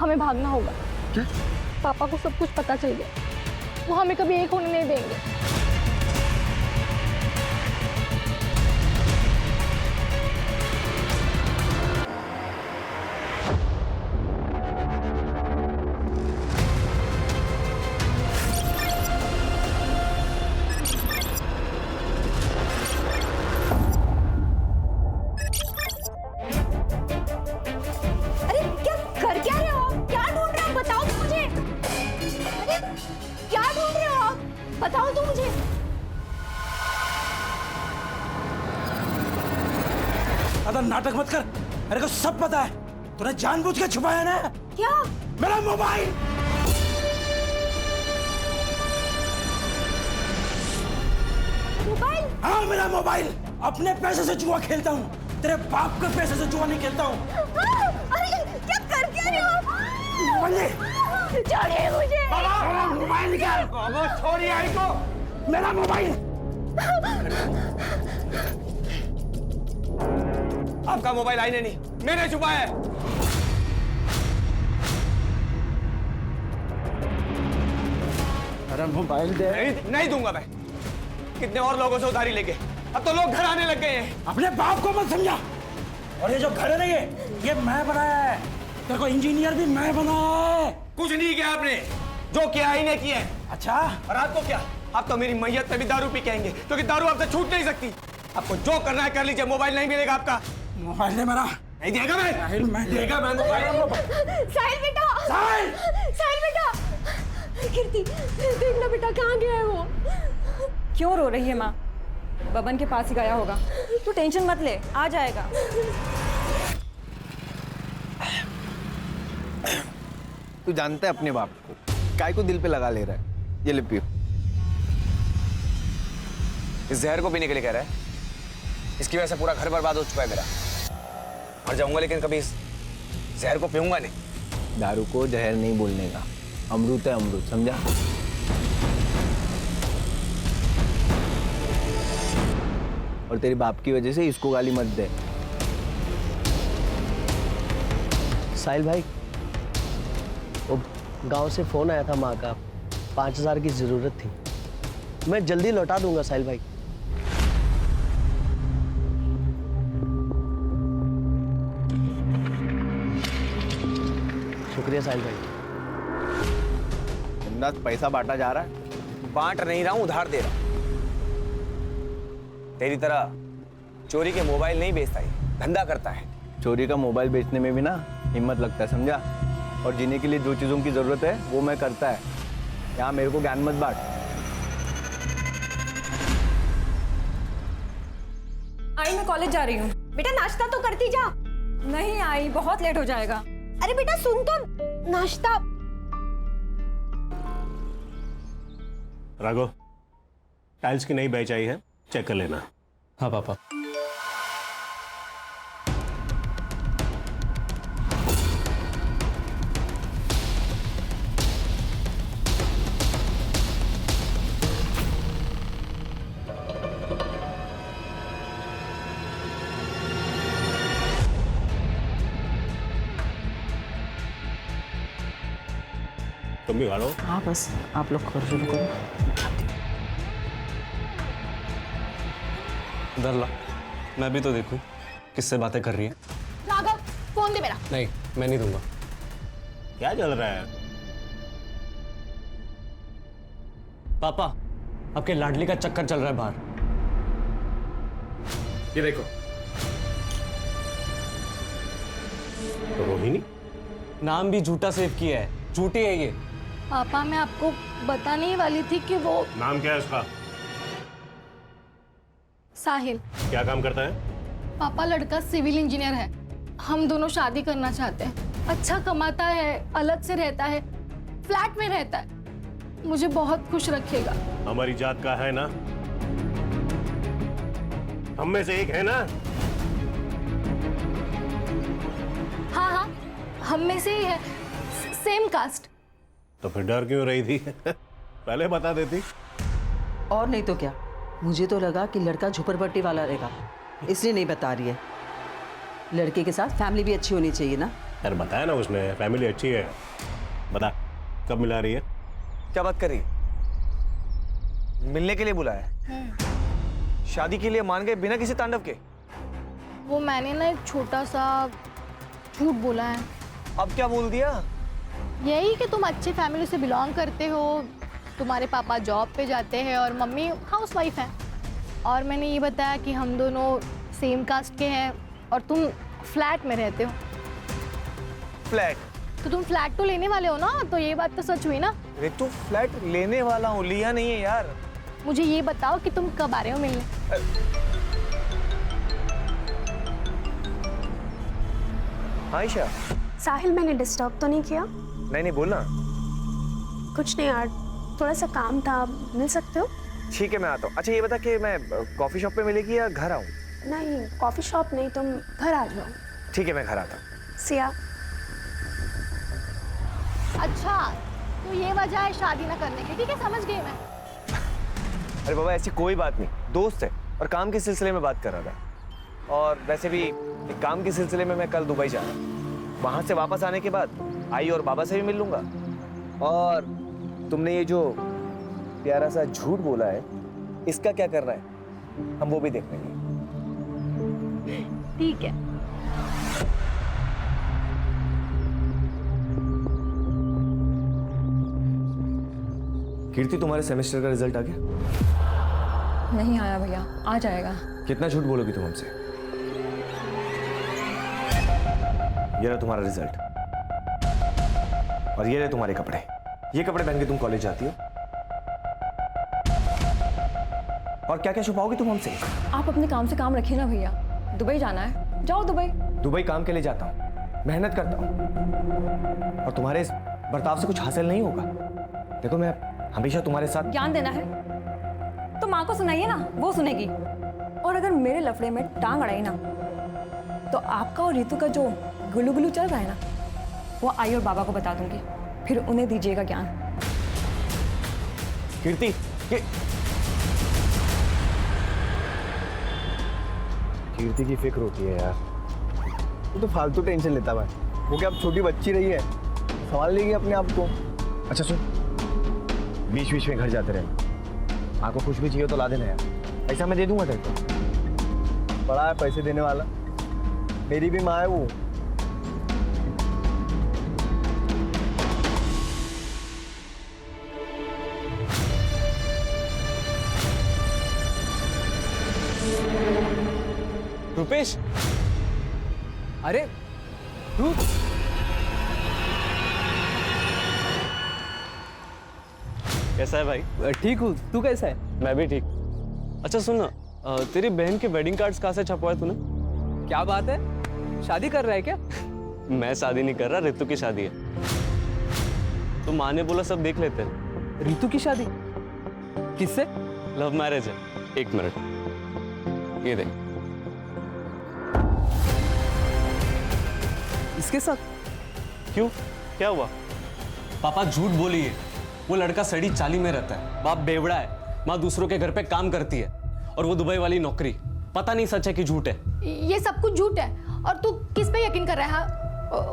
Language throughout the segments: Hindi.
हमें भागना होगा। क्या? पापा को सब कुछ पता चल गया, वो हमें कभी एक होने नहीं देंगे। बताओ तो मुझे। अगर नाटक मत कर, मेरे को सब पता है। तूने जानबूझ के छुपाया ना। क्या? मेरा मोबाइल। मोबाइल? हाँ, मेरा मोबाइल। अपने पैसे से जुआ खेलता हूँ, तेरे बाप के पैसे से जुआ नहीं खेलता हूँ। अरे क्या कर क्या रहे हो? छोड़िए मुझे। मेरा मोबाइल निकाल। छोड़िए आई को। मेरा मोबाइल। आपका मोबाइल आई ने नहीं, मैंने छुपाया है। मेरा मोबाइल दे। नहीं दूंगा मैं। कितने और लोगों से उधारी लेके अब तो लोग घर आने लग गए हैं। अपने बाप को मत समझा। और ये जो घर है ना, ये मैं बनाया है। तेरे को इंजीनियर भी मैं बनाया है। कुछ नहीं किया आपने, जो किया ही नहीं किया है। अच्छा, और आपको क्या? आप तो मेरी मैयत पे भी दारू पी के आएंगे, क्योंकि दारू आपसे छूट नहीं सकती। आपको जो करना है कर लीजिए, मोबाइल नहीं मिलेगा आपका। मोबाइल दे मेरा। नहीं देगा मैं। मैं देगा मैं मोबाइल। साहिल बेटा। साहिल! साहिल बेटा। कीर्ति देखना बेटा, कहाँ गया है वो? क्यों रो रही है माँ? बबन के पास ही गया होगा। तू टेंशन मत ले, आ जाएगा। तू जानता है अपने बाप को, काय को दिल पे लगा ले रहा है। ये ले पियो। इस जहर को पीने के लिए कह रहा है? इसकी वजह से पूरा घर बर्बाद हो चुका है मेरा। मर जाऊंगा लेकिन कभी इस जहर को पीऊंगा नहीं। दारू को जहर नहीं बोलने का, अमृत है अमृत, समझा? और तेरे बाप की वजह से इसको गाली मत दे। साहिल भाई, वो गांव से फोन आया था माँ का, 5000 की जरूरत थी। मैं जल्दी लौटा दूंगा साहिल भाई। शुक्रिया साहिल भाई। अंदाज पैसा बांटा जा रहा है। बांट नहीं रहा हूं, उधार दे रहा हूं। तेरी तरह चोरी के मोबाइल नहीं बेचता, है धंधा करता है। चोरी का मोबाइल बेचने में भी ना हिम्मत लगता है, समझा? और जीने के लिए जो चीजों की जरूरत है वो मैं करता है। यहाँ मेरे को ज्ञान मत बांट। आई मैं कॉलेज जा रही हूँ। बेटा नाश्ता तो करती जा। नहीं आई, बहुत लेट हो जाएगा। अरे बेटा सुन तो, नाश्ता। राघव, टाइल्स की नई बैच आई है, चेक कर लेना। हाँ पापा। तुम भी खा लो। हाँ बस आप लोग खोल शुरू करो। इधर ला, मैं भी तो देखूं किससे बातें कर रही है। राघव फोन दे मेरा। नहीं, मैं नहीं दूंगा। क्या चल रहा है? पापा, आपके लाडली का चक्कर चल रहा है बाहर। ये देखो। तो रोहिणी? नाम भी झूठा सेव किया है, झूठी है ये। पापा मैं आपको बताने ही वाली थी कि वो नाम क्या है उसका? साहिल। क्या काम करता है? पापा लड़का सिविल इंजीनियर है, हम दोनों शादी करना चाहते हैं। अच्छा कमाता है, अलग से रहता है, फ्लैट में रहता है, मुझे बहुत खुश रखेगा। हमारी जात का है ना? हम में से एक है ना? हाँ हाँ, हम में से ही है, सेम कास्ट। तो फिर डर क्यों रही थी? पहले बता देती। और नहीं तो क्या, मुझे तो लगा कि लड़का झोपड़पट्टी वाला रहेगा, इसलिए नहीं बता रही है। लड़के के साथ फैमिली भी अच्छी होनी चाहिए ना। यार बताया ना उसने, फैमिली अच्छी है। बता कब मिला रही है? क्या बात कर रही है? मिलने के लिए बुलाया है? शादी के लिए मान गए बिना किसी तांडव के? वो मैंने ना एक छोटा सा झूठ बोला है। अब क्या बोल दिया? यही कि तुम अच्छे फैमिली से बिलोंग करते हो, तुम्हारे पापा जॉब पे जाते हैं और मम्मी हाउसवाइफ हैं। और मैंने ये बताया कि हम दोनों सेम कास्ट के हैं और तुम फ्लैट में रहते हो। फ्लैट? तो तुम फ्लैट तो लेने वाले हो ना, तो ये बात तो सच हुई ना। रितु फ्लैट लेने वाला हूँ, लिया नहीं है यार। मुझे ये बताओ कि तुम कब आ रहे हो मिलने? आयशा। साहिल, मैंने डिस्टर्ब तो नहीं किया? नहीं बोलना। कुछ नहीं यार, थोड़ा सा काम था, मिल सकते हो? ठीक है मैं आता हूँ। अच्छा ये बता कि मैं कॉफी शॉप पे मिलेगी या घर आऊँ? नहीं, कॉफ़ी शॉप नहीं, तुम घर आ जाओ। ठीक है मैं घर आता हूँ। सिया। अच्छा, तो ये वजह है शादी ना करने की। ठीक है, समझ गई मैं। अरे बाबा ऐसी कोई बात नहीं, दोस्त है और काम के सिलसिले में बात कर रहा था। और वैसे भी एक काम के सिलसिले में मैं कल दुबई जा रहा हूँ। वहाँ से वापस आने के बाद आई और बाबा से भी मिल लूँगा। और तुमने ये जो प्यारा सा झूठ बोला है, इसका क्या करना है हम वो भी देख लेंगे। ठीक है। कीर्ति तुम्हारे सेमेस्टर का रिजल्ट आ गया? नहीं आया भैया, आ जाएगा। कितना झूठ बोलोगी तुम हमसे? ये रहा तुम्हारा रिजल्ट और ये रहे तुम्हारे कपड़े। ये कपड़े पहन के तुम कॉलेज जाती हो और क्या क्या छुपाओगी तुम हमसे? आप अपने काम से काम रखिए ना भैया। दुबई जाना है, जाओ दुबई। दुबई काम के लिए जाता हूँ, मेहनत करता हूँ और तुम्हारे इस बर्ताव से कुछ हासिल नहीं होगा। देखो मैं हमेशा तुम्हारे साथ। ज्ञान देना है तो माँ को सुनाइए ना, वो सुनेगी। और अगर मेरे लफड़े में टांग अड़ाई ना, तो आपका और रितु का जो गुलू गुलू चल रहा है ना, वो आई और बाबा को बता दूंगी, फिर उन्हें दीजिएगा ज्ञान। कीर्ति कीर्ति की फिक्र होती है यार। वो तो फालतू टेंशन लेता है। वो क्या अब छोटी बच्ची रही है, संभाल लेगी अपने आप को। अच्छा सुन, बीच बीच में घर जाते रहना। आपको कुछ भी चाहिए तो ला देना यार, ऐसा मैं दे दूंगा तेरे को। बड़ा है पैसे देने वाला, मेरी भी माँ है वो। रुपेश, अरे तू कैसा है भाई? ठीक हूँ, तू कैसा है? मैं भी ठीक। अच्छा सुन ना, तेरी बहन के वेडिंग कार्ड्स कहाँ से छपवाए तूने? क्या बात है, शादी कर रहा है क्या? मैं शादी नहीं कर रहा, रितु की शादी है। तो माँ ने बोला सब देख लेते हैं। रितु की शादी किससे? लव मैरिज है। एक मिनट, ये देख। इसके साथ? क्यों, क्या हुआ? पापा झूठ बोली है। वो लड़का सड़ी चाली में रहता है, बाप बेवड़ा है, माँ दूसरों के घर पे काम करती है और वो दुबई वाली नौकरी। पता नहीं सच है कि झूठ है। ये सब कुछ झूठ है। और तू किस पे यकीन कर रहा है?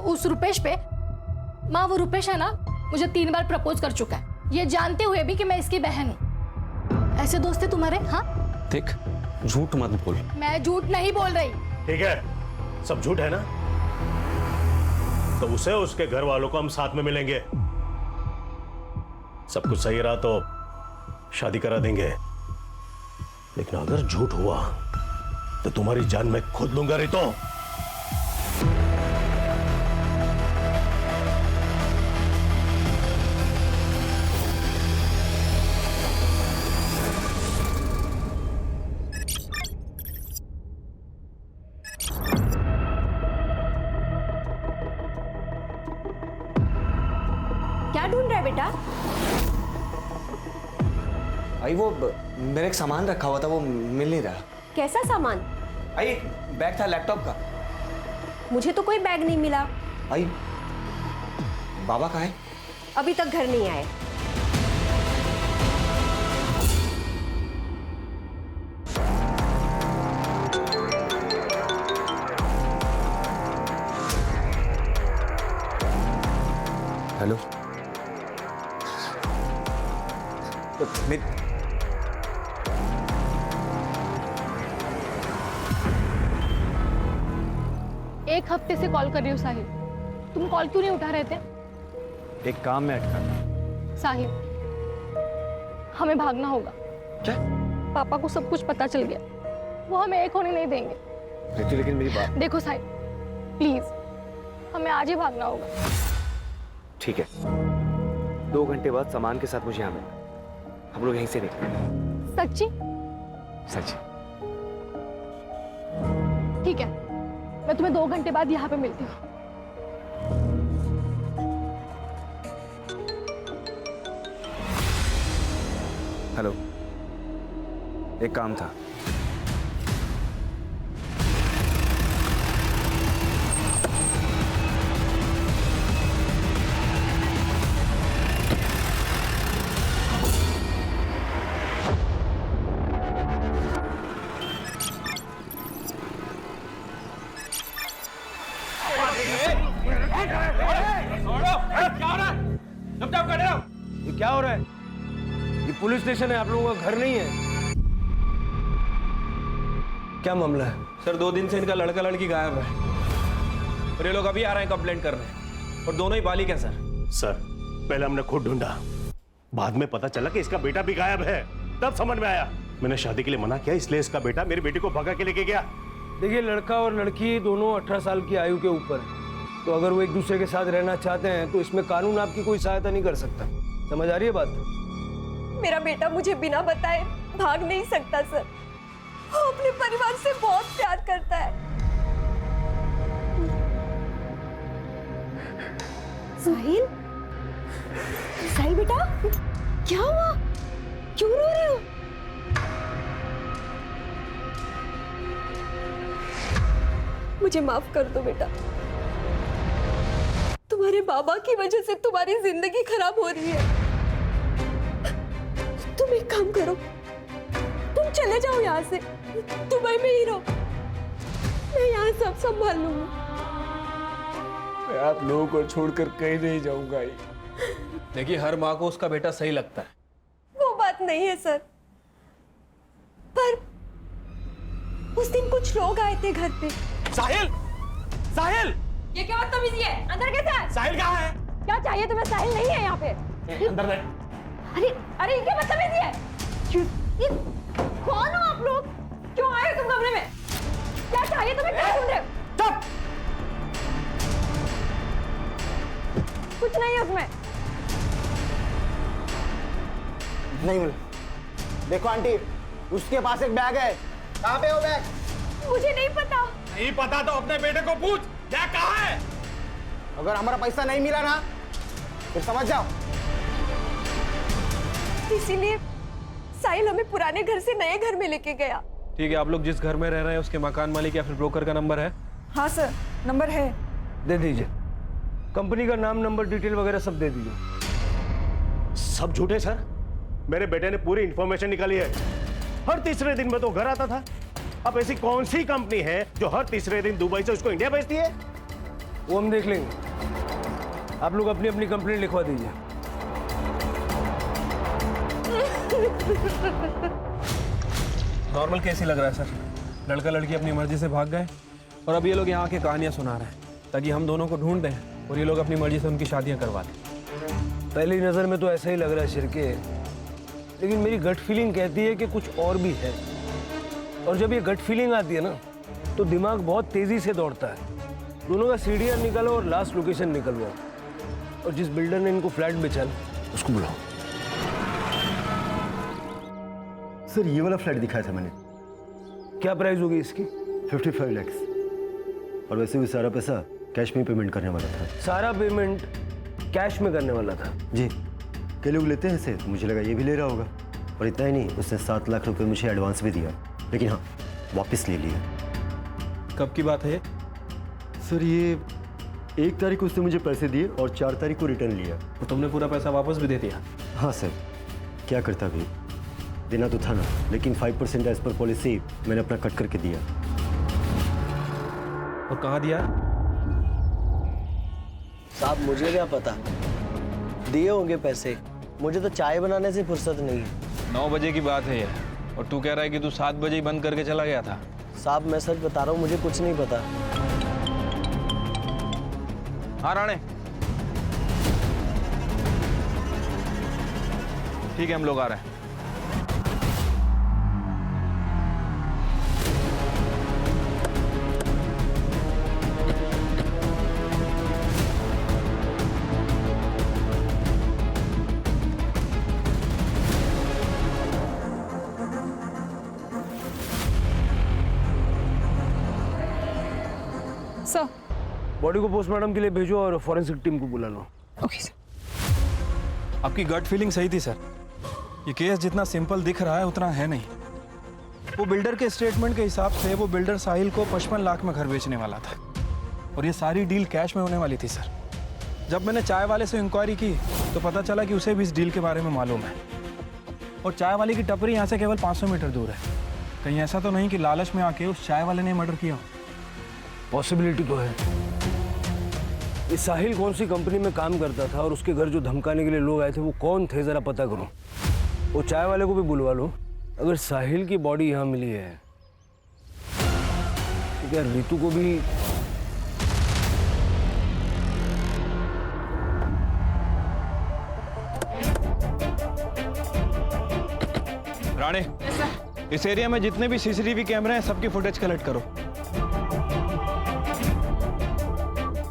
उस रुपेश पे? माँ वो रुपेश है ना, मुझे 3 बार प्रपोज कर चुका है, ये जानते हुए भी कि मैं इसकी बहन हूँ। ऐसे दोस्त है तुम्हारे? हाँ देख, झूठ मत बोल। मैं झूठ नहीं बोल रही। ठीक है, सब झूठ है ना, तो उसे उसके घर वालों को हम साथ में मिलेंगे। सब कुछ सही रहा तो शादी करा देंगे, लेकिन अगर झूठ हुआ तो तुम्हारी जान मैं खुद लूंगा रितो। क्या ढूंढ रहा है बेटा? आई वो मेरे एक सामान रखा हुआ था, वो मिल नहीं रहा। कैसा सामान? आई एक बैग था लैपटॉप का। मुझे तो कोई बैग नहीं मिला। आई बाबा कहाँ है? अभी तक घर नहीं आए। हेलो। एक हफ्ते से कॉल कर रही हूँ साहिल, तुम कॉल क्यों नहीं उठा रहे थे? एक काम में अटका था। साहिल, हमें भागना होगा। क्या? पापा को सब कुछ पता चल गया, वो हमें एक होने नहीं देंगे। लेकिन मेरी बात। देखो साहिल, प्लीज हमें आज ही भागना होगा। ठीक है, 2 घंटे बाद सामान के साथ मुझे यहाँ मिलना, हम लोग यहीं से निकलेंगे। सच्ची? सच। ठीक है, मैं तुम्हें 2 घंटे बाद यहाँ पे मिलती हूँ। हेलो, एक काम था। ये क्या हो रहा है? ये पुलिस स्टेशन है, आप लोगों का घर नहीं है। क्या मामला है? सर 2 दिन से इनका लड़का लड़की गायब है और ये लोग अभी आ रहे हैं कंप्लेंट करने, और दोनों ही बालिक हैं सर। सर, पहले हमने खुद ढूंढा, बाद में पता चला कि इसका बेटा भी गायब है, तब समझ में आया। मैंने शादी के लिए मना किया, इसलिए इसका बेटा मेरी बेटी को भगा के लेके गया। देखिए, लड़का और लड़की दोनों 18 साल की आयु के ऊपर है, तो अगर वो एक दूसरे के साथ रहना चाहते हैं तो इसमें कानून आपकी कोई सहायता नहीं कर सकता। समझ आ रही है बात? मेरा बेटा मुझे बिना बताए भाग नहीं सकता सर, वो अपने परिवार से बहुत प्यार करता है। साहिल, साहिल बेटा, क्या हुआ? क्यों रो रहे हो? मुझे माफ कर दो बेटा, तुम्हारे बाबा की वजह से तुम्हारी जिंदगी खराब हो रही है। तुम एक काम करो, तुम चले जाओ यहाँ से, दुबई में ही रहो, मैं यहाँ सब संभाल लूंगा। मैं आप लोगों को छोड़कर कहीं नहीं जाऊंगा। देखिए, हर माँ को उसका बेटा सही लगता है। वो बात नहीं है सर, पर उस दिन कुछ लोग आए थे घर पे। साहिल! साहिल! ये क्या बदतमीजी है? अंदर कैसे है? साहिल कहाँ है? क्या चाहिए तुम्हें? साहिल नहीं है यहाँ पे। अंदर ले। अरे अरे, ये क्या बदतमीजी है? ये कौन हो आप लोग? क्यों आए हो तुम कमरे में? क्या चाहिए तुम्हें? क्या ढूंढ रहे हो? चुप! कुछ नहीं है उसमें। नहीं मिला। देखो आंटी, उसके पास एक बैग है। कहाँ पे वो बैग? मुझे नहीं पता। नहीं पता तो अपने बेटे को पूछ, क्या कहाँ है? अगर हमारा पैसा नहीं मिला ना, फिर समझ जाओ। इसीलिए साहिल हमें पुराने घर से नए घर में लेके गया। ठीक है, आप लोग जिस घर में रह रहे हैं उसके मकान मालिक या फिर ब्रोकर का नंबर है? हाँ सर, नंबर है। दे दीजिए, कंपनी का नाम, नंबर, डिटेल वगैरह सब दे दीजिए। सब झूठे सर, मेरे बेटे ने पूरी इंफॉर्मेशन निकाली है। हर तीसरे दिन में तो घर आता था। अब ऐसी कौन सी कंपनी है जो हर तीसरे दिन दुबई से उसको इंडिया भेजती है? वो हम देख लेंगे, आप लोग अपनी अपनी कंप्लेंट लिखवा दीजिए। नॉर्मल केस ही लग रहा है सर। लड़का लड़की अपनी मर्जी से भाग गए और अब ये लोग यहाँ के कहानियां सुना रहे हैं ताकि हम दोनों को ढूंढ दें और ये लोग अपनी मर्जी से उनकी शादियां करवा दें। पहली नजर में तो ऐसा ही लग रहा है शिरके, लेकिन मेरी गट फीलिंग कहती है कि कुछ और भी है। और जब ये गट फीलिंग आती है ना, तो दिमाग बहुत तेजी से दौड़ता है। दोनों का सीढ़ियाँ निकालो और लास्ट लोकेशन निकलवाओ, और जिस बिल्डर ने इनको फ्लैट बेचा उसको बुलाओ। सर, ये वाला फ्लैट दिखाया था मैंने। क्या प्राइस होगी इसकी? 55 लाख। और वैसे भी सारा पैसा कैश में पेमेंट करने वाला था। सारा पेमेंट कैश में करने वाला था? जी, कई लोग लेते हैं इसे, तो मुझे लगा ये भी ले रहा होगा। और इतना ही नहीं, उसने 7 लाख रुपए मुझे एडवांस भी दिया, लेकिन हाँ, वापस ले लिया। कब की बात है ये? सर, ये 1 तारीख को उसने मुझे पैसे दिए और 4 तारीख को रिटर्न लिया। तो तुमने पूरा पैसा वापस भी दे दिया? हाँ सर, क्या करता भी, देना तो था ना, लेकिन 5% एज पर पॉलिसी मैंने अपना कट करके दिया। और कहाँ दिया? साहब मुझे क्या पता, दिए होंगे पैसे, मुझे तो चाय बनाने से फुर्सत नहीं है। 9 बजे की बात है ये, और तू कह रहा है कि तू 7 बजे ही बंद करके चला गया था। साहब मैं सच बता रहा हूँ, मुझे कुछ नहीं पता। हाँ राणे, ठीक है हम लोग आ रहे हैं। सर बॉडी को पोस्टमार्टम के लिए भेजो और फॉरेंसिक टीम को बुला लो। Okay sir. आपकी गट फीलिंग सही थी सर। ये केस जितना सिंपल दिख रहा है उतना है नहीं। वो बिल्डर के स्टेटमेंट के हिसाब से वो बिल्डर साहिल को 55 लाख में घर बेचने वाला था, और ये सारी डील कैश में होने वाली थी सर। जब मैंने चाय वाले से इंक्वायरी की तो पता चला कि उसे भी इस डील के बारे में मालूम है, और चाय वाले की टपरी यहाँ से केवल 500 मीटर दूर है। कहीं ऐसा तो नहीं कि लालच में आके उस चाय वाले ने मर्डर किया? पॉसिबिलिटी तो है। ये साहिल कौन सी कंपनी में काम करता था और उसके घर जो धमकाने के लिए लोग आए थे वो कौन थे, जरा पता करो। वो चाय वाले को भी बुलवा लो। अगर साहिल की बॉडी यहाँ मिली है तो क्या रितु को भी? राणे, इस एरिया में जितने भी सीसीटीवी कैमरे हैं सबकी फुटेज कलेक्ट करो।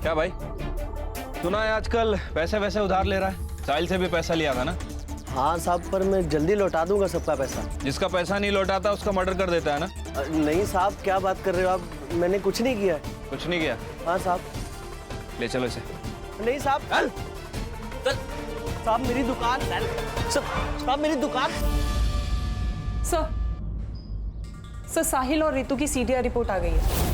क्या भाई, सुना है आजकल पैसे वैसे उधार ले रहा है? साहिल से भी पैसा लिया था ना? हाँ साहब, पर मैं जल्दी लौटा दूंगा सबका पैसा। जिसका पैसा नहीं लौटाता उसका मर्डर कर देता है ना? नहीं साहब, क्या बात कर रहे हो आप? मैंने कुछ नहीं किया। कुछ नहीं किया? हाँ साहब। ले चलो इसे। नहीं साहब, साहब मेरी दुकान, साहब मेरी दुकान। सर साहिल और रितु की सीडीआर रिपोर्ट आ गई है।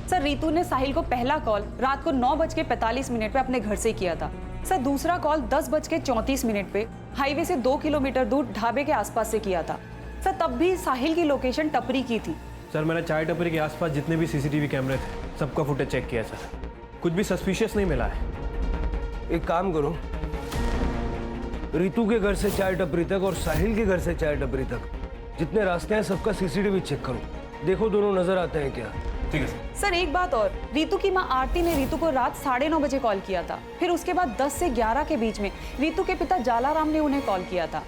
सर रितु ने साहिल को पहला कॉल रात को 9:45 पे अपने घर से किया था। सर दूसरा कॉल 10:34 पे हाईवे से 2 किलोमीटर दूर ढाबे के आसपास से किया था। सर तब भी साहिल की लोकेशन टपरी की थी। सर मैंने चाय टपरी के आसपास जितने भी सीसीटीवी कैमरे थे सबका फुटेज चेक किया सर, कुछ भी सस्पिशियस नहीं मिला है। एक काम करो, रितु के घर से चाय टपरी तक और साहिल के घर से चाय टपरी तक जितने रास्ते हैं सबका सीसीटीवी चेक करो, देखो दोनों नजर आते हैं क्या। ठीक है सर एक बात और, रितु की मां आरती ने रितु को रात 9:30 बजे कॉल किया था। फिर उसके बाद 10 से 11 के बीच में रितु के पिता जालाराम ने उन्हें कॉल किया था।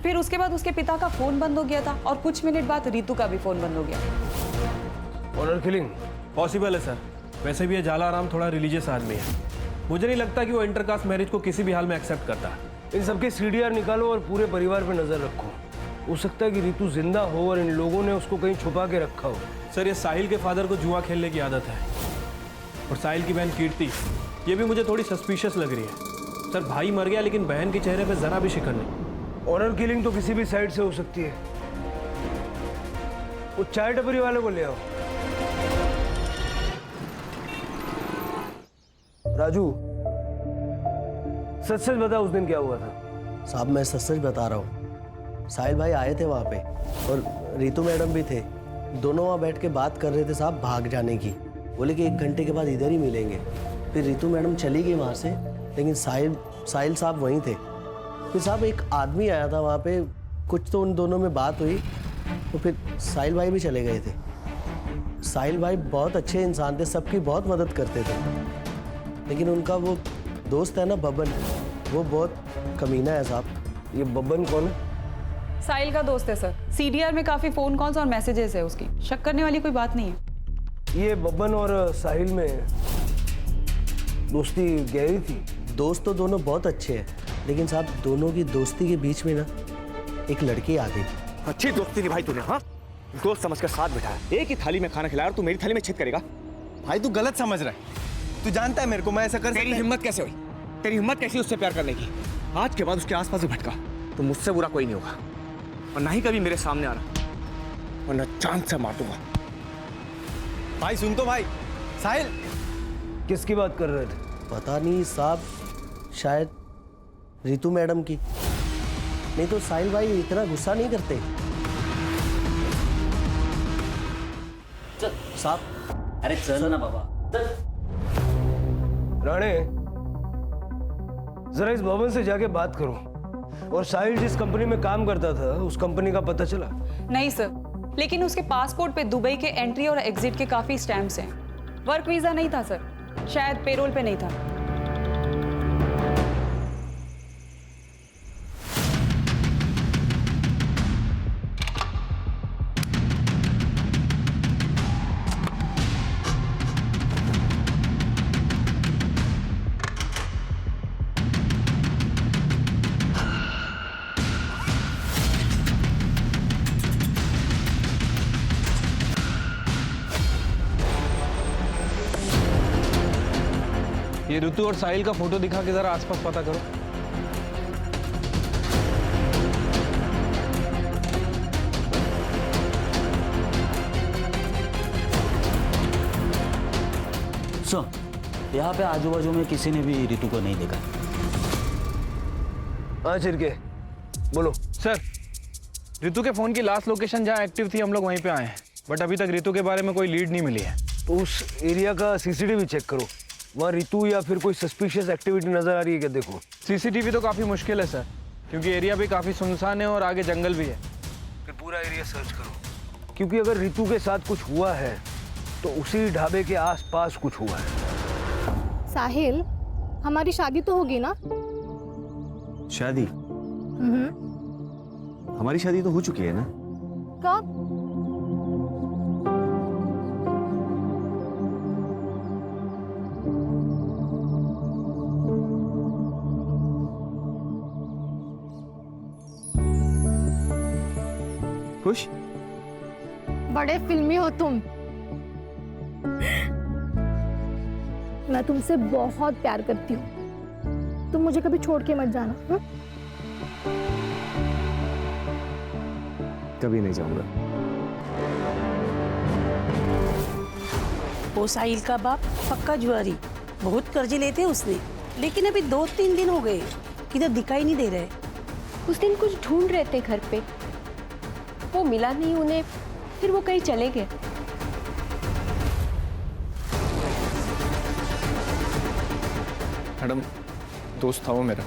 फिर उसके बाद उसके पिता का फोन बंद हो गया था और कुछ मिनट बाद रितु का भी फोन बंद हो गया। ऑनर किलिंग पॉसिबल है सर। वैसे भी ये जालाराम थोड़ा रिलीजियस आदमी है, मुझे नहीं लगता कि वो इंटरकास्ट मैरिज को किसी भी हाल में एक्सेप्ट करता। इन सबके सीडीआर निकालो और पूरे परिवार पे नजर रखो। हो सकता है कि रितु जिंदा हो और इन लोगों ने उसको कहीं छुपा के रखा हो। सर ये साहिल के फादर को जुआ खेलने की आदत है, और साहिल की बहन कीर्ति ये भी मुझे थोड़ी सस्पिशियस लग रही है। सर भाई मर गया लेकिन बहन के चेहरे पे जरा भी शिकन नहीं। ऑनर किलिंग तो किसी भी साइड से हो सकती है। वो चाय टपरी वाले को ले आओ। राजू, सच सच बता उस दिन क्या हुआ था? साहब मैं सच सच बता रहा हूँ, साहिल भाई आए थे वहाँ पे और रितु मैडम भी थे। दोनों वहाँ बैठ के बात कर रहे थे साहब भाग जाने की। बोले कि 1 घंटे के बाद इधर ही मिलेंगे। फिर रितु मैडम चली गई वहाँ से, लेकिन साहिल साहब वहीं थे। फिर साहब एक आदमी आया था वहाँ पे, कुछ तो उन दोनों में बात हुई, तो फिर साहिल भाई भी चले गए थे। साहिल भाई बहुत अच्छे इंसान थे, सबकी बहुत मदद करते थे, लेकिन उनका वो दोस्त है ना बबन, वो बहुत कमीना है साहब। ये बबन कौन है? साहिल का दोस्त है सर। सीडीआर में काफी फोन कॉल्स और मैसेजेस है उसकी, शक करने वाली कोई बात नहीं है। ये बबन और साहिल में दोस्ती गहरी थी? दोस्त तो दोनों बहुत अच्छे हैं, लेकिन साहब दोनों की दोस्ती के बीच में ना एक लड़की आ गई। अच्छी दोस्ती निभाई तूने? हाँ, दोस्त समझ कर साथ बिठाया, एक ही थाली में खाना खिलाया और तू मेरी थाली में छेद करेगा? भाई तू गलत समझ रहा है। तू जानता है मेरे को मैं ऐसा कर तेरी हिम्मत कैसे हुई? तेरी हिम्मत कैसी उससे प्यार करने की? आज के बाद उसके आसपास ही भटका तो मुझसे बुरा कोई नहीं होगा, और ना ही कभी मेरे सामने आना, वरना चांद से मार दूंगा। भाई सुन तो भाई। साहिल किसकी बात कर रहे थे? पता नहीं साहब, शायद रितु मैडम की। नहीं तो साहिल भाई इतना गुस्सा नहीं करते साहब। अरे चल ना बाबा। राणे, जरा इस भवन से जाके बात करो। और साहिल जिस कंपनी में काम करता था उस कंपनी का पता चला? नहीं सर, लेकिन उसके पासपोर्ट पे दुबई के एंट्री और एग्जिट के काफी स्टैम्प्स हैं। वर्क वीजा नहीं था सर, शायद पेरोल पे नहीं था। ये ऋतु और साहिल का फोटो दिखा के जरा आसपास पता करो। सर, यहाँ पे आजू बाजू में किसी ने भी ऋतु को नहीं देखा। हाँ चिरके, बोलो। सर, ऋतु के फोन की लास्ट लोकेशन जहाँ एक्टिव थी हम लोग वहीं पे आए हैं, बट अभी तक ऋतु के बारे में कोई लीड नहीं मिली है। तो उस एरिया का सीसीटीवी चेक करो, वहाँ ऋतु या फिर कोई सस्पिशियस एक्टिविटी नजर आ रही है क्या? देखो। सीसीटीवी तो काफी मुश्किल है सर, क्योंकि एरिया भी काफी सुनसान है और आगे जंगल भी है। फिर पूरा एरिया सर्च करो, क्योंकि अगर ऋतु के साथ कुछ हुआ है तो उसी ढाबे के आसपास कुछ हुआ है। साहिल, हमारी शादी तो होगी ना? शादी? हमारी शादी तो हो चुकी है ना? कब? खुश? बड़े फिल्मी हो तुम। मैं तुमसे बहुत प्यार करती हूँ, तुम मुझे कभी छोड़ के मत जाना। कभी नहीं जाऊंगा। वो साहिल का बाप पक्का जुआरी, बहुत कर्जे लेते उसने, लेकिन अभी 2-3 दिन हो गए किधर दिखाई नहीं दे रहे। उस दिन कुछ ढूंढ रहे थे घर पे, वो मिला नहीं उन्हें, फिर वो कहीं चले गए। मैडम, दोस्त था वो मेरा।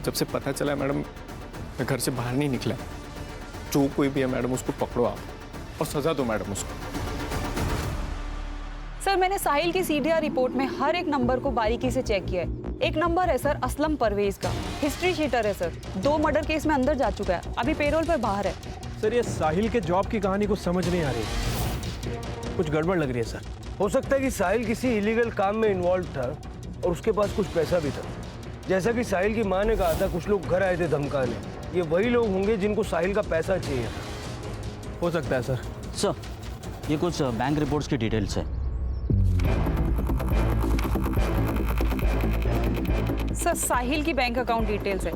जब से पता चला मैडम, मैं घर से बाहर नहीं निकला। जो कोई भी है मैडम, उसको पकड़ो आप और सजा दो मैडम उसको। सर, मैंने साहिल की सीडीआर रिपोर्ट में हर एक नंबर को बारीकी से चेक किया है। एक नंबर है सर असलम परवेज का, हिस्ट्री शीटर है सर, 2 मर्डर केस में अंदर जा चुका है, अभी पेरोल पर बाहर है। सर, ये साहिल के जॉब की कहानी कुछ समझ नहीं आ रही, कुछ गड़बड़ लग रही है सर। हो सकता है कि साहिल किसी इलीगल काम में इन्वॉल्व था और उसके पास कुछ पैसा भी था। जैसा कि साहिल की माँ ने कहा था, कुछ लोग घर आए थे धमकाने, ये वही लोग होंगे जिनको साहिल का पैसा चाहिए था। हो सकता है सर। सर, ये कुछ बैंक रिपोर्ट्स की डिटेल्स है। सर, साहिल की बैंक अकाउंट डिटेल्स है।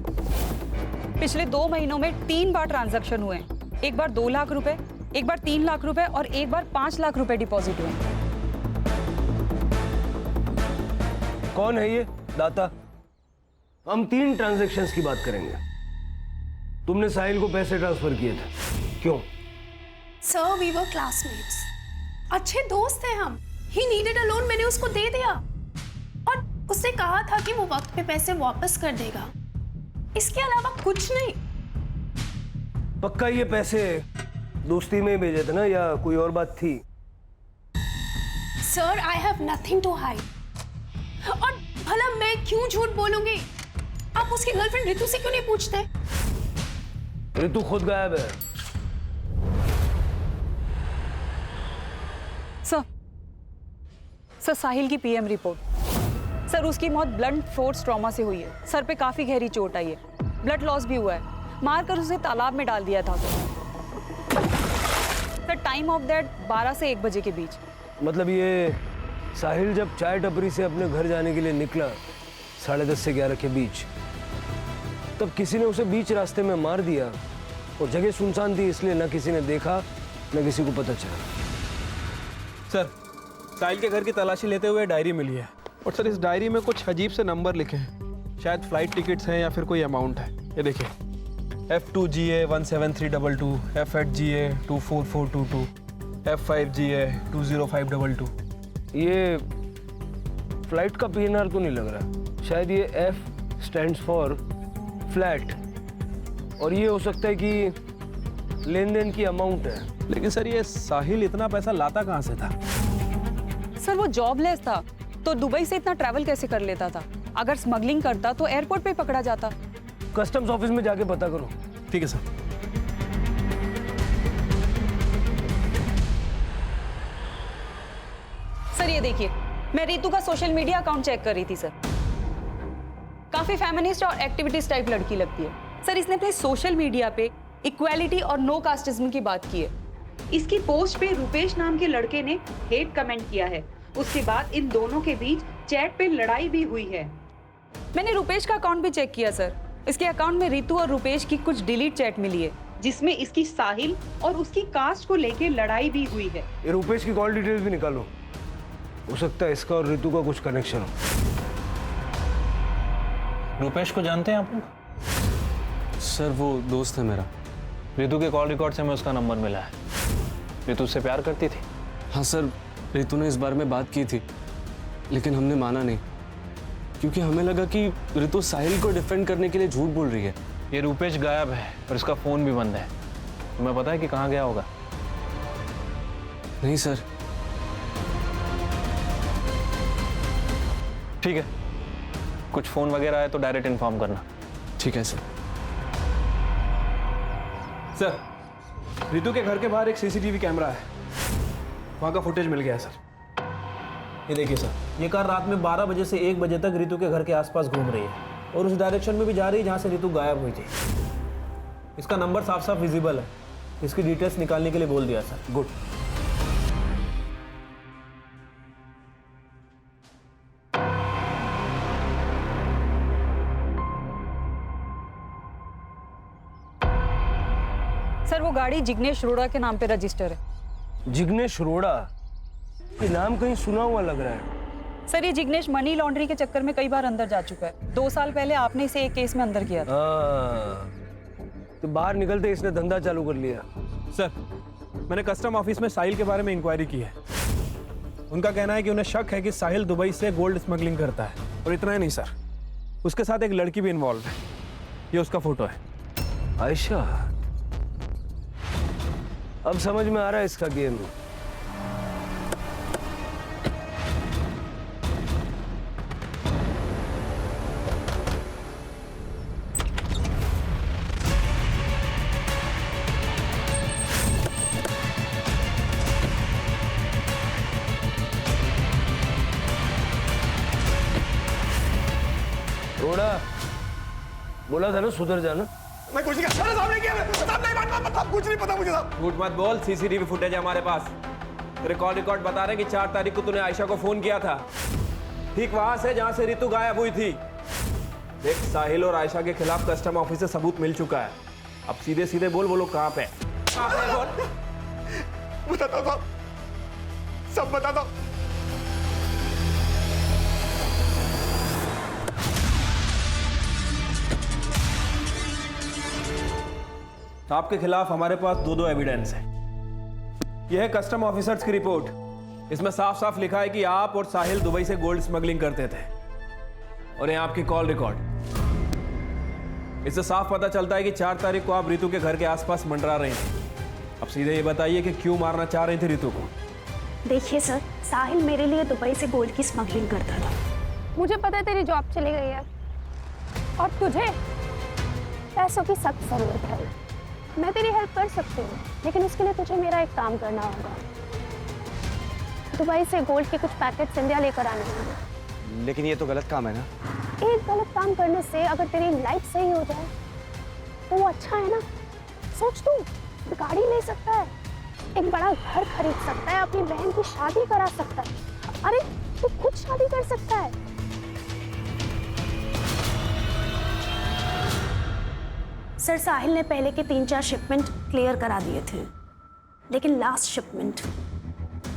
पिछले 2 महीनों में 3 बार ट्रांजैक्शन हुए हैं। एक बार 2 लाख रुपए, एक बार 3 लाख रुपए और एक बार 5 लाख रुपए डिपॉजिट हुए। कौन है ये दाता? हम 3 ट्रांजैक्शंस की बात करेंगे। तुमने साहिल को पैसे ट्रांसफर किए थे, क्यों? सर, वी वर क्लासमेट्स, अच्छे दोस्त हैं हम। ही नीडेड अ लोन, मैंने उसको दे दिया और उसने कहा था कि वो वक्त पे पैसे वापस कर देगा, इसके अलावा कुछ नहीं। पक्का ये पैसे दोस्ती में भेजे थे ना, या कोई और बात थी? Sir, I have nothing to hide. और भला मैं क्यों झूठ बोलूंगी? आप उसकी गर्लफ्रेंड ऋतु से क्यों नहीं पूछते? ऋतु खुद गायब है। सर, साहिल की पीएम रिपोर्ट। सर, उसकी मौत ब्लंट फोर्स ट्रॉमा से हुई है। सर पे काफी गहरी चोट आई है, ब्लड लॉस भी हुआ है। मारकर उसे तालाब में डाल दिया था। सर, टाइम ऑफ दैट 12 से 1 बजे के बीच। मतलब ये साहिल जब चाय टपरी से अपने घर जाने के लिए निकला 10:30 से 11 के बीच, तब किसी ने उसे बीच रास्ते में मार दिया और जगह सुनसान थी, इसलिए ना किसी ने देखा ना किसी को पता चला। सर, साहिल के घर की तलाशी लेते हुए डायरी मिली है, और सर इस डायरी में कुछ अजीब से नंबर लिखे हैं। शायद फ्लाइट टिकट्स हैं या फिर कोई अमाउंट है। ये देखिए, F2GA 17322, F8GA 24422, F5GA 20522। ये फ्लाइट का PNR तो नहीं लग रहा। शायद ये F स्टैंड्स फॉर फ्लैट, और ये हो सकता है कि लेन देन की अमाउंट है। लेकिन सर ये साहिल इतना पैसा लाता कहाँ से था? सर वो जॉबलेस था, तो दुबई से इतना ट्रैवल कैसे कर लेता था? अगर स्मगलिंग करता तो एयरपोर्ट पे पकड़ा जाता। कस्टम्स ऑफिस में जाके पता करो। ठीक है सर। सर ये देखिए, मैं रितु का सोशल मीडिया अकाउंट चेक कर रही थी सर। काफी फेमिनिस्ट और एक्टिविटीज टाइप लड़की लगती है सर। इसने अपने सोशल मीडिया पे इक्वालिटी और नो कास्टिज्म की बात की है। इसकी पोस्ट पे रुपेश नाम के लड़के ने हेट कमेंट किया है। उसके बाद इन दोनों के बीच चैट पे लड़ाई भी हुई है। मैंने रुपेश का अकाउंट भी चेक किया सर। इसके अकाउंट में रितु और रुपेश की कुछ डिलीट चैट मिली है, जिसमें इसकी साहिल और उसकी कास्ट को लेके लड़ाई भी हुई है। ये रुपेश की कॉल डिटेल्स भी निकालो, हो सकता है इसका और रितु का कुछ कनेक्शन हो। रुपेश को जानते हैं आप लोग? सर वो दोस्त है मेरा। रितु के कॉल रिकॉर्ड से मैं उसका नंबर मिला है। रितु उससे प्यार करती थी? हाँ सर, रितु ने इस बारे में बात की थी, लेकिन हमने माना नहीं, क्योंकि हमें लगा कि रितु साहिल को डिफेंड करने के लिए झूठ बोल रही है। ये रुपेश गायब है और इसका फोन भी बंद है। तुम्हें पता है कि कहाँ गया होगा? नहीं सर। ठीक है, कुछ फोन वगैरह आए तो डायरेक्ट इन्फॉर्म करना। ठीक है सर। सर, रितु के घर के बाहर एक सीसीटीवी कैमरा है, वहाँ का फुटेज मिल गया है सर। ये देखिए सर, ये कार रात में 12 बजे से 1 बजे तक रितु के घर के आसपास घूम रही है और उस डायरेक्शन में भी जा रही है जहाँ से रितु गायब हुई थी। इसका नंबर साफ साफ विजिबल है। इसकी डिटेल्स निकालने के लिए बोल दिया सर। गुड। सर वो गाड़ी जिग्नेश रोड़ा के नाम पे रजिस्टर है। जिग्नेश रोड़ा? ये नाम कहीं सुना हुआ लग रहा है। सर ये जिग्नेश मनी लॉन्ड्री के चक्कर में कई बार अंदर जा चुका है। 2 साल पहले आपने इसे एक केस में अंदर किया था। तो बाहर निकलते इसने धंधा चालू कर लिया। सर, मैंने कस्टम ऑफिस में साहिल के बारे में इंक्वायरी की है। उनका कहना है कि उन्हें शक है कि साहिल दुबई से गोल्ड स्मगलिंग करता है। और इतना ही नहीं सर, उसके साथ एक लड़की भी इन्वॉल्व है। ये उसका फोटो है। आयशा, अब समझ में आ रहा है इसका गेम। रोड़ा, बोला था ना सुधर जाना। मैं कुछ नहीं कर सामने किया साहब, नहीं बात कुछ नहीं पता मुझे साहब। झूठ मत बोल, सीसीटीवी फुटेज है हमारे पास। तेरे कॉल रिकॉर्ड बता रहे हैं कि 4 तारीख को तूने आयशा को फोन किया था, ठीक वहां से जहां से रितु गायब हुई थी। देख, साहिल और आयशा के खिलाफ कस्टम ऑफिस से सबूत मिल चुका है। अब सीधे सीधे बोल, वो लोग कहां पे? बताता हूं साहब, सब बताता हूं। आपके खिलाफ हमारे पास 2 एविडेंस है। यह है कस्टम ऑफिसर्स की रिपोर्ट। इसमें साफ साफ लिखा है कि आप और साहिल दुबई से गोल्ड स्मगलिंग करते थे। और ये आपकी कॉल रिकॉर्ड। इससे साफ पता चलता है कि 4 तारीख को आप रितु के घर के आसपास मंडरा रहे थे। अब सीधे ये बताइए कि क्यों मारना चाह रही थी रितु को? देखिए सर, साहिल मेरे लिए दुबई से गोल्ड की स्मगलिंग करता था। मुझे पता है तेरी जॉब चली गई है और तुझे पैसों की सख्त जरूरत है। मैं तेरी हेल्प कर सकती हूँ, लेकिन उसके लिए तुझे मेरा एक काम करना होगा। दुबई से गोल्ड के कुछ पैकेट्स इंडिया लेकर आने होंगे। लेकिन ये तो गलत काम है ना। एक गलत काम करने से अगर तेरी लाइफ सही हो जाए तो वो अच्छा है ना। सोच, तू गाड़ी ले सकता है, एक बड़ा घर खरीद सकता है, अपनी बहन की शादी करा सकता है। अरे तू खुद शादी कर सकता है। सर, साहिल ने पहले के 3-4 शिपमेंट क्लियर करा दिए थे, लेकिन लास्ट शिपमेंट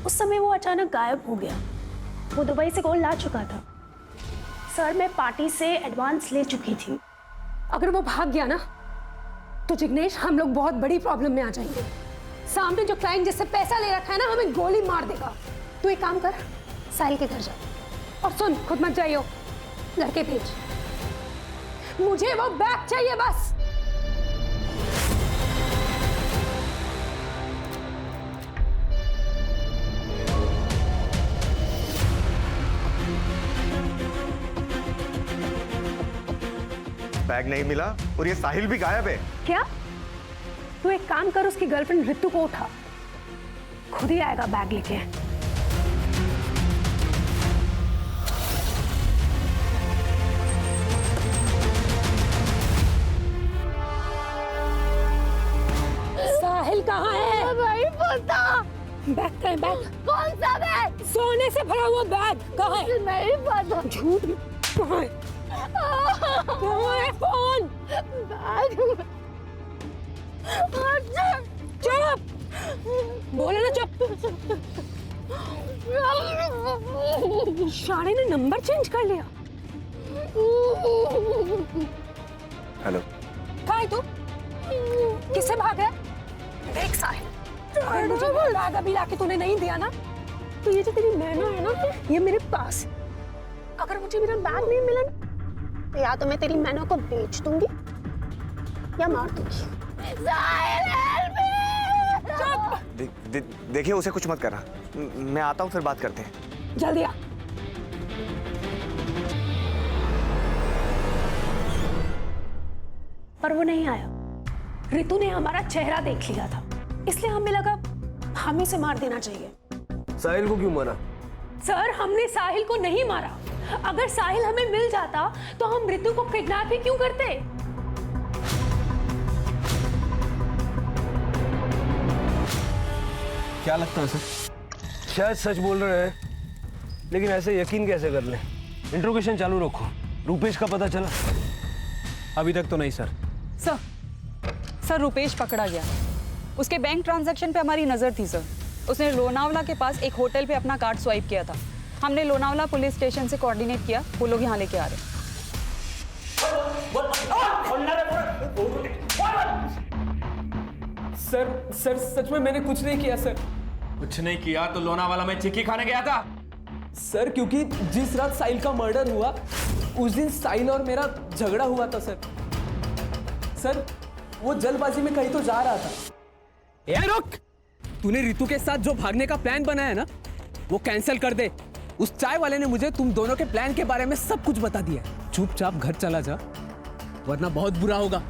उस समय वो अचानक गायब हो गया। वो दुबई से गोल्ड ला चुका था। सर, मैं पार्टी से एडवांस ले चुकी थी। अगर वो भाग गया ना तो जिग्नेश, हम लोग बहुत बड़ी प्रॉब्लम में आ जाएंगे। सामने जो क्लाइंट जिससे पैसा ले रखा है ना, हमें गोली मार देगा। तू एक काम कर, साहिल के घर जा। और सुन, खुद मत जाइयो, लड़के भेज, मुझे वो बैग चाहिए बस। बैग नहीं मिला और ये साहिल भी गायब है। क्या? तू एक काम कर, उसकी गर्लफ्रेंड रितु को उठा, खुद ही आएगा बैग लेके। साहिल कहाँ है? नहीं पता। बैग कहाँ है? बैग कौन सा बैग? सोने से भरा हुआ बैग कहाँ है? नहीं पता। झूठ, कहाँ है? कहाँ है फोन? बैग चुप, बोले ना चुप। शाणे ने नंबर चेंज कर लिया। हेलो, कहाँ है तू? किससे भाग है? देख साहिल, अगर मुझे वो बैग अभी लाके तूने नहीं दिया ना, तो ये जो तेरी नैना है ना, ये मेरे पास है। अगर मुझे मेरा बैग नहीं मिला ना, तो या तो मैं तेरी मैना को बेच दूंगी या मार दूंगी। देखिए उसे कुछ मत करना, मैं आता हूँ फिर बात करते हैं। जल्दी आ। पर वो नहीं आया। रितु ने हमारा चेहरा देख लिया था, इसलिए हमें लगा हमें से मार देना चाहिए। साहिल को क्यों मारा? सर, हमने साहिल को नहीं मारा। अगर साहिल हमें मिल जाता तो हम रितु को किडनैप ही क्यों करते? क्या लगता है सर? शायद सच बोल रहे हैं, लेकिन ऐसे यकीन कैसे कर लें? इंट्रोगेशन चालू रखो। रूपेश का पता चला? अभी तक तो नहीं सर। सर रुपेश पकड़ा गया। उसके बैंक ट्रांजैक्शन पे हमारी नजर थी सर। उसने लोनावला के पास एक होटल पे अपना कार्ड स्वाइप किया था। हमने लोनावला पुलिस स्टेशन से कोऑर्डिनेट किया, वो लोग यहाँ लेके आ रहे हैं। सर सच में मैंने कुछ नहीं किया सर। कुछ नहीं किया तो लोनावाला में चिक्की खाने गया था सर, क्योंकि जिस रात साहिल का मर्डर हुआ उस दिन साहिल और मेरा झगड़ा हुआ था सर। सर वो जल्दबाजी में कहीं तो जा रहा था। ए रुक, तूने रितु के साथ जो भागने का प्लान बनाया ना, वो कैंसिल कर दे। उस चाय वाले ने मुझे तुम दोनों के प्लान के बारे में सब कुछ बता दिया। चुपचाप घर चला जा, वरना बहुत बुरा होगा।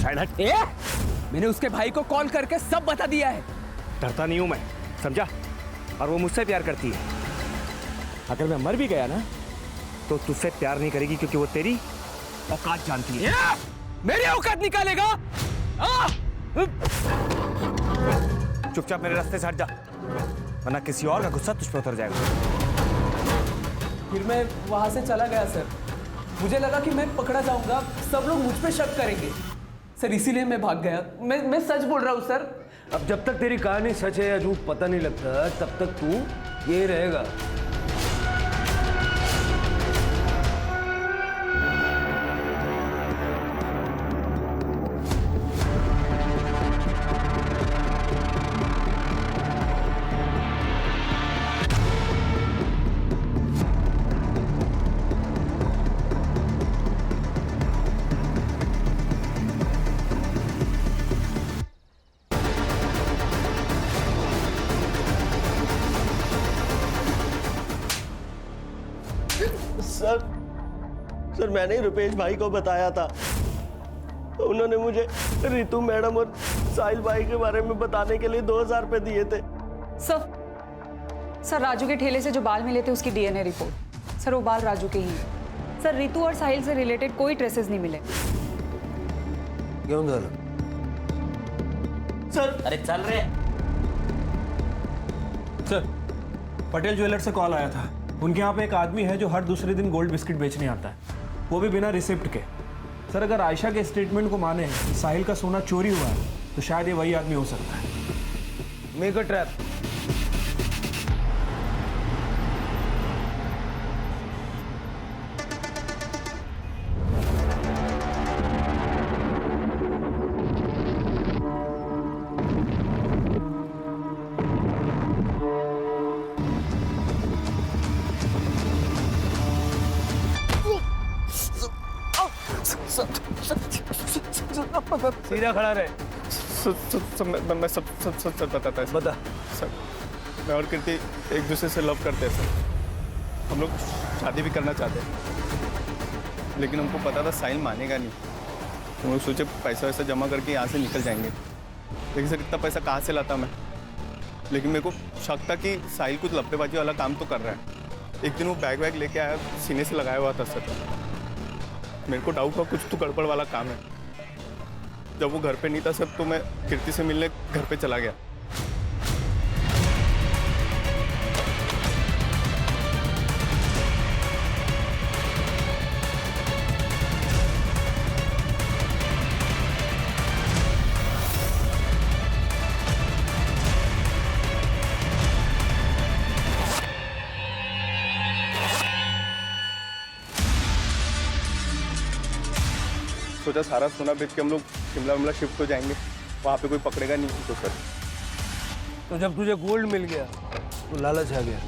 साइड हट। मैंने उसके भाई को कॉल करके सब बता दिया है। डरता नहीं हूं मैं, समझा? और वो मुझसे प्यार करती है। अगर मैं मर भी गया ना, तो तुझसे प्यार नहीं करेगी, क्योंकि वो तेरी औकात जानती है। मेरी औकात निकालेगा? चुपचाप मेरे रास्ते से हट जा, वरना किसी और का गुस्सा तुझ पर उतर जाएगा। फिर मैं वहां से चला गया सर। मुझे लगा कि मैं पकड़ा जाऊंगा, सब लोग मुझ पे शक करेंगे सर, इसीलिए मैं भाग गया। मैं सच बोल रहा हूँ सर। अब जब तक तेरी कहानी सच है या झूठ पता नहीं लगता, तब तक तू ये रहेगा। सर मैंने ही रुपेश भाई को बताया था, उन्होंने मुझे रितु मैडम और साहिल भाई के बारे में बताने के लिए 2000 रुपए दिए थे। सर राजू के ठेले से जो बाल मिले थे उसकी डीएनए रिपोर्ट। सर वो बाल राजू के ही हैं। सर रितु और साहिल से रिलेटेड कोई ट्रेसेस नहीं मिले। क्यों झालं? सर अरे चल रहे। सर पटेल ज्वेलर से कॉल आया था। उनके यहाँ पे एक आदमी है जो हर दूसरे दिन गोल्ड बिस्किट बेचने आता है, वो भी बिना रिसिप्ट के। सर अगर आयशा के स्टेटमेंट को माने कि साहिल का सोना चोरी हुआ है, तो शायद ये वही आदमी हो सकता है। Make a trap. सीधा खड़ा रहे। मैं सब बताता है बता। सर, मैं और कीर्ति एक दूसरे से लव करते हैं सर। हम लोग शादी भी करना चाहते हैं, लेकिन हमको पता था साहिल मानेगा नहीं। हम लोग सोचे पैसा वैसा जमा करके यहाँ से निकल जाएंगे, लेकिन सर इतना पैसा कहाँ से लाता मैं। लेकिन मेरे को शक था कि साहिल कुछ लपटेबाजी वाला काम तो कर रहा है। एक दिन वो बैग वैग लेके आया, सीने से लगाया हुआ था सर। मेरे को डाउट हुआ कुछ तो गड़बड़ वाला काम है। जब वो घर पे नहीं था सर, तो मैं कीर्ति से मिलने घर पे चला गया। सोचा सारा सोना बेच के हम लोग शिमला शिफ्ट हो जाएंगे, वहाँ पे कोई पकड़ेगा नहीं तो सर। तो जब तुझे गोल्ड मिल गया तो लालच आ गया,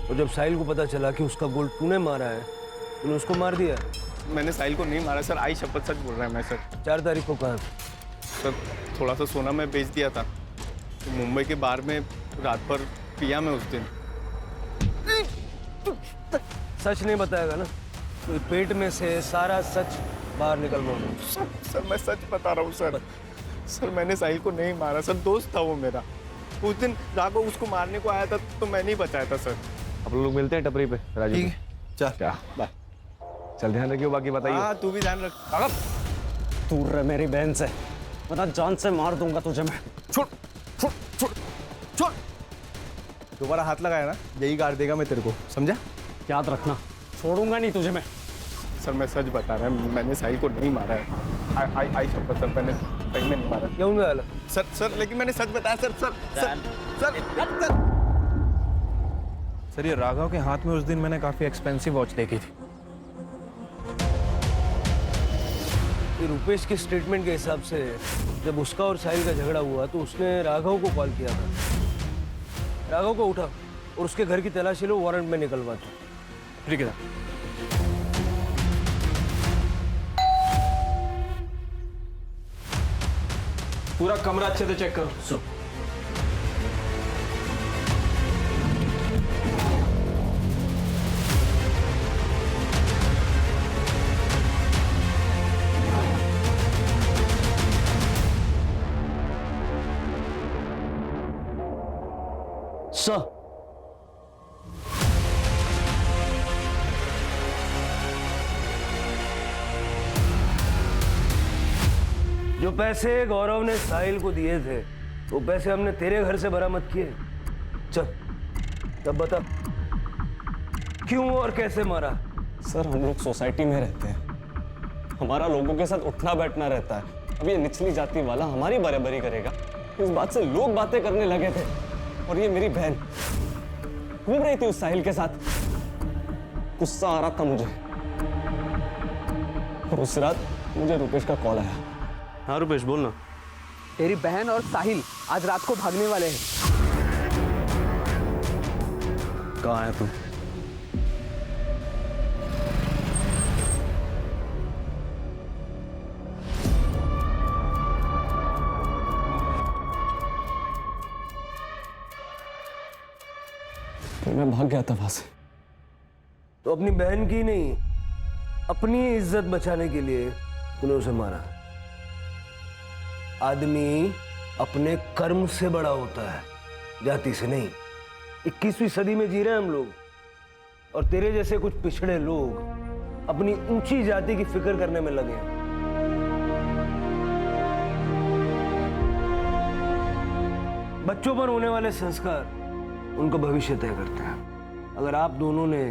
और जब साहिल को पता चला कि उसका गोल्ड तूने मारा है, तूने उसको मार दिया। मैंने साहिल को नहीं मारा सर, आई शपथ सच बोल रहा है मैं सर। 4 तारीख को कहाँ? सर थोड़ा सा सोना मैं बेच दिया था, तो मुंबई के बार में रात भर पिया मैं उस दिन। सच नहीं बताएगा ना तो पेट में से सारा सच बाहर निकल गया। सर मैं सच बता रहा हूँ सर। सर मैंने साहिल को नहीं मारा सर, दोस्त था वो मेरा। उस दिन राघव उसको मारने को आया था तो मैं नहीं बचाया था सर। अब लोग मिलते हैं टपरी पे राजू। ठीक है, चल क्या बाय। चल ध्यान रखियो, बाकी बताइए। हाँ तू भी ध्यान रख। दूर रह मेरी बहन से, वरना जान से मार दूंगा तुझे मैं। छोड़ छोड़ छोड़ छोड़, दोबारा हाथ लगाया ना यही गाड़ देगा मैं तेरे को, समझा? याद रखना, छोड़ूंगा नहीं तुझे मैं। सर मैं सच बता रहा हूँ, मैंने साहिल को नहीं मारा है। आई शपथ सर, मैंने सही में नहीं मारा। क्यों नहीं आला? सर लेकिन मैंने सच बताया सर। सर ये राघव के हाथ में उस दिन मैंने काफी एक्सपेंसिव वॉच देखी थी। ये रुपेश के स्टेटमेंट के हिसाब से जब उसका और साहिल का झगड़ा हुआ तो उसने राघव को कॉल किया था। राघव को उठा और उसके घर की तलाशी लो, वारंट में निकलवा था। ठीक है, पूरा कमरा अच्छे से चेक करो। जो पैसे गौरव ने साहिल को दिए थे वो पैसे हमने तेरे घर से बरामद किए। चल तब बता क्यों और कैसे मारा? सर हम लोग सोसाइटी में रहते हैं, हमारा लोगों के साथ उठना बैठना रहता है। अब ये निचली जाति वाला हमारी बराबरी करेगा, इस बात से लोग बातें करने लगे थे। और ये मेरी बहन घूम रही थी उस साहिल के साथ, गुस्सा आ रहा था मुझे। और उस रात मुझे रुपेश का कॉल आया। हाँ रुपेश बोलना। तेरी बहन और साहिल आज रात को भागने वाले हैं। कहाँ है तू? तो मैं भाग गया था वहां से। तो अपनी बहन की नहीं, अपनी इज्जत बचाने के लिए तूने उसे मारा। आदमी अपने कर्म से बड़ा होता है, जाति से नहीं। 21वीं सदी में जी रहे हैं हम लोग, और तेरे जैसे कुछ पिछड़े लोग अपनी ऊंची जाति की फिक्र करने में लगे हैं। बच्चों पर होने वाले संस्कार उनका भविष्य तय करते हैं। अगर आप दोनों ने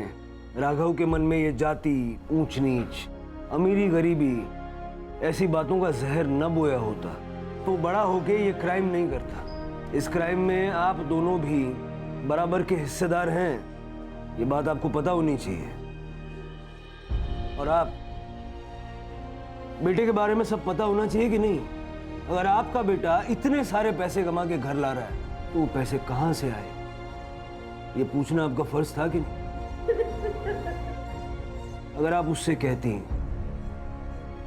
राघव के मन में ये जाति, ऊंच नीच, अमीरी गरीबी ऐसी बातों का जहर न बोया होता तो बड़ा होके ये क्राइम नहीं करता। इस क्राइम में आप दोनों भी बराबर के हिस्सेदार हैं, ये बात आपको पता होनी चाहिए। और आप बेटे के बारे में सब पता होना चाहिए कि नहीं? अगर आपका बेटा इतने सारे पैसे कमा के घर ला रहा है तो वो पैसे कहां से आए, ये पूछना आपका फर्ज था कि नहीं? अगर आप उससे कहती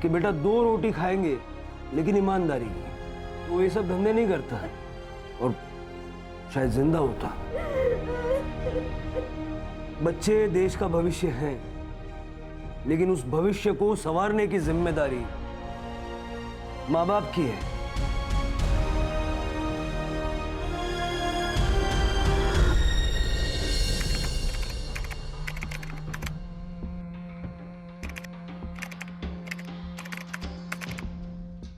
कि बेटा 2 रोटी खाएंगे लेकिन ईमानदारी की, तो ये सब धंधे नहीं करता है और शायद जिंदा होता। बच्चे देश का भविष्य हैं, लेकिन उस भविष्य को संवारने की जिम्मेदारी माँ बाप की है।